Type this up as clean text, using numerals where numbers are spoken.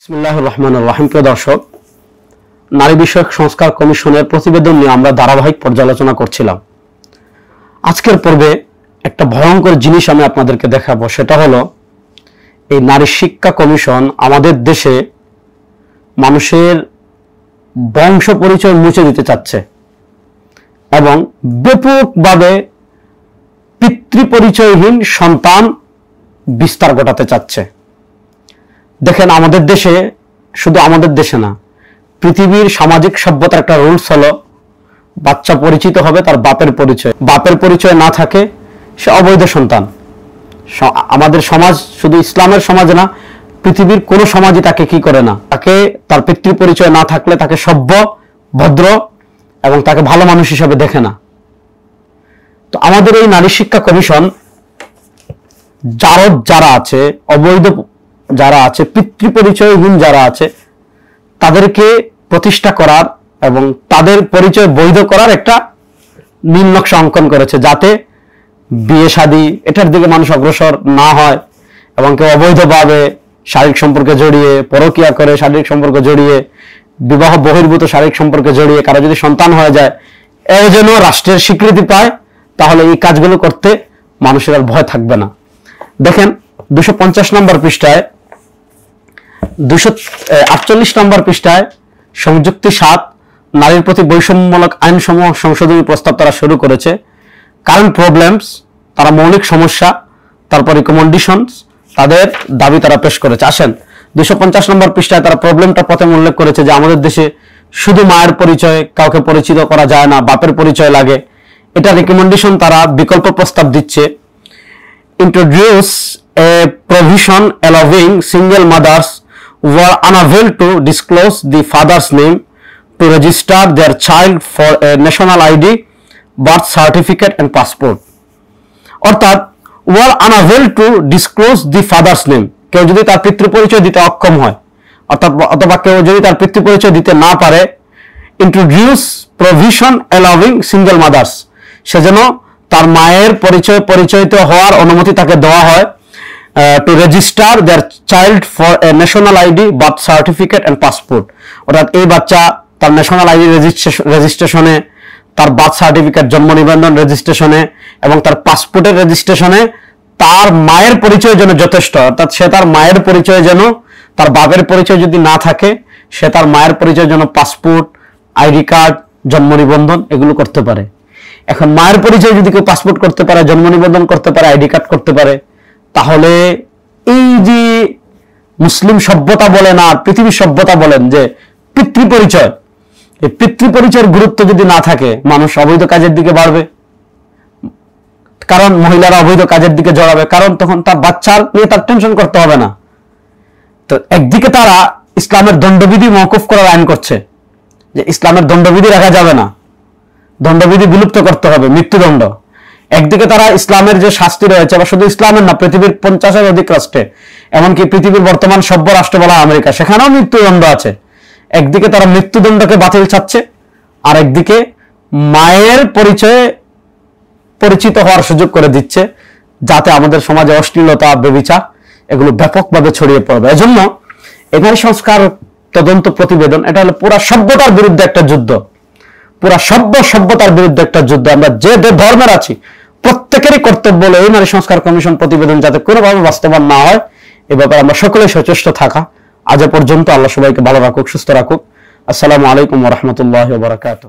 বিসমিল্লাহির রহমানির রহিম। প্রিয় দর্শক, নারী বিষয়ক সংস্কার কমিশনের প্রতিবেদন নিয়ে আমরা ধারাবাহিক পর্যালোচনা করছিলাম। আজকের পর্বে একটা ভয়ঙ্কর জিনিস আমি আপনাদেরকে দেখাবো। সেটা হলো এই নারী শিক্ষা কমিশন আমাদের দেশে মানুষের বংশ পরিচয় মুছে দিতে চাচ্ছে এবং ব্যাপকভাবে পিতৃপরিচয়হীন সন্তান বিস্তার ঘটাতে চাচ্ছে। দেখেন, আমাদের দেশে, শুধু আমাদের দেশে না, পৃথিবীর সামাজিক সভ্যতার একটা রুলস হলো বাচ্চা পরিচিত হবে তার বাপের পরিচয়। বাপের পরিচয় না থাকে সে অবৈধ সন্তান। আমাদের সমাজ, শুধু ইসলামের সমাজ না, পৃথিবীর কোন সমাজই তাকে কি করে না, তাকে তার পিতৃ পরিচয় না থাকলে তাকে সভ্য, ভদ্র এবং তাকে ভালো মানুষ হিসেবে দেখে না। তো আমাদের এই নারী শিক্ষা কমিশন যারা আছে, অবৈধ যারা আছে, পিতৃ পরিচয়হীন যারা আছে, তাদেরকে প্রতিষ্ঠা করার এবং তাদের পরিচয় বৈধ করার একটা নীল নকশা অঙ্কন করেছে, যাতে বিয়ে শাদী এটার দিকে মানুষ অগ্রসর না হয় এবং কেউ অবৈধভাবে শারীরিক সম্পর্কে জড়িয়ে, পরকীয়া করে শারীরিক সম্পর্ক জড়িয়ে, বিবাহ বহির্ভূত শারীরিক সম্পর্কে জড়িয়ে কারো যদি সন্তান হয়ে যায়, এও যেন রাষ্ট্রের স্বীকৃতি পায়, তাহলে এই কাজগুলো করতে মানুষের আর ভয় থাকবে না। দেখেন, 250 নম্বর পৃষ্ঠায়, 248 নম্বর পৃষ্ঠায় সংযুক্তি 7 নারীর প্রতি বৈষম্যমূলক আইনসমূহ সংশোধনী প্রস্তাব তারা শুরু করেছে। কারেন্ট প্রবলেমস, তারা মৌলিক সমস্যা, তারপর রিকমেন্ডেশনস, তাদের দাবি তারা পেশ করেছে। আসেন, 250 নম্বর পৃষ্ঠায় তারা প্রবলেমটা প্রথমে উল্লেখ করেছে যে আমাদের দেশে শুধু মায়ের পরিচয় কাউকে পরিচিত করা যায় না, বাপের পরিচয় লাগে। এটা রিকমেন্ডেশন তারা বিকল্প প্রস্তাব দিচ্ছে। Introduce A provision allowing single mothers who are unable to disclose the father's name to register their child for a national ID, birth certificate and passport. অর্থাৎ who are unable to disclose the father's name, কেউ যদি তার পিতৃ পরিচয় দিতে অক্ষম হয়, অথবা কেউ যদি তার পিতৃ পরিচয় দিতে না পারে, introduce provision allowing single mothers, সেজন্য তার মায়ের পরিচয়িত হওয়ার অনুমতি তাকে দেওয়া হয়, to register their child for a national ID, birth certificate and passport. অর্থাৎ এই বাচ্চা তার ন্যাশনাল আইডি রেজিস্ট্রেশনে, তার বার্থ সার্টিফিকেট জন্ম নিবন্ধন রেজিস্ট্রেশনে এবং তার পাসপোর্টের রেজিস্ট্রেশনে তার মায়ের পরিচয় যেন যথেষ্ট। অর্থাৎ সে তার মায়ের পরিচয় যেন, তার বাপের পরিচয় যদি না থাকে, সে তার মায়ের পরিচয় যেন পাসপোর্ট, আইডি কার্ড, জন্ম নিবন্ধন এগুলো করতে পারে। এখন মায়ের পরিচয় যদি কেউ পাসপোর্ট করতে পারে, জন্ম নিবন্ধন করতে পারে, আইডি কার্ড করতে পারে, তাহলে এই যে মুসলিম সভ্যতা বলেন আর পৃথিবীর সভ্যতা বলেন যে পিতৃ পরিচয়, এই পিতৃ পরিচয়ের গুরুত্ব যদি না থাকে, মানুষ অবৈধ কাজের দিকে বাড়বে। কারণ মহিলারা অবৈধ কাজের দিকে জড়াবে, কারণ তখন তার বাচ্চার নিয়ে তার টেনশন করতে হবে না। তো একদিকে তারা ইসলামের দণ্ডবিধি মওকুফ করার আইন করছে যে ইসলামের দণ্ডবিধি রাখা যাবে না, দণ্ডবিধি বিলুপ্ত করতে হবে, মৃত্যুদণ্ড। একদিকে তারা ইসলামের যে শাস্তি রয়েছে, বা শুধু ইসলামের না, পৃথিবীর 50-এর অধিক রাষ্ট্রে, এমনকি পৃথিবীর বর্তমান সভ্য রাষ্ট্র বলা আমেরিকা, সেখানেও মৃত্যুদণ্ড আছে। একদিকে তারা মৃত্যুদণ্ডকে বাতিল চাচ্ছে, আর একদিকে মায়ের পরিচয়ে পরিচিত হওয়ার সুযোগ করে দিচ্ছে, যাতে আমাদের সমাজে অশ্লীলতা, ব্যভিচার এগুলো ব্যাপকভাবে ছড়িয়ে পড়বে। এজন্য এই নারী সংস্কার তদন্ত প্রতিবেদন, এটা হলো পুরা সভ্যতার বিরুদ্ধে একটা যুদ্ধ, পুরা সভ্যতার বিরুদ্ধে একটা যুদ্ধ। আমরা যে ধর্মের আছি প্রত্যেকেরই কর্তব্য হলো এই নারী সংস্কার কমিশন প্রতিবেদন যাতে কোনোভাবে বাস্তবায়ন না হয়, এ ব্যাপারে আমরা সকলেই সচেষ্ট থাকা। আজ পর্যন্ত আল্লাহ সবাইকে ভালো রাখুক, সুস্থ রাখুক। আসসালামু আলাইকুম ওয়া রাহমাতুল্লাহি ওয়া বারাকাতুহু।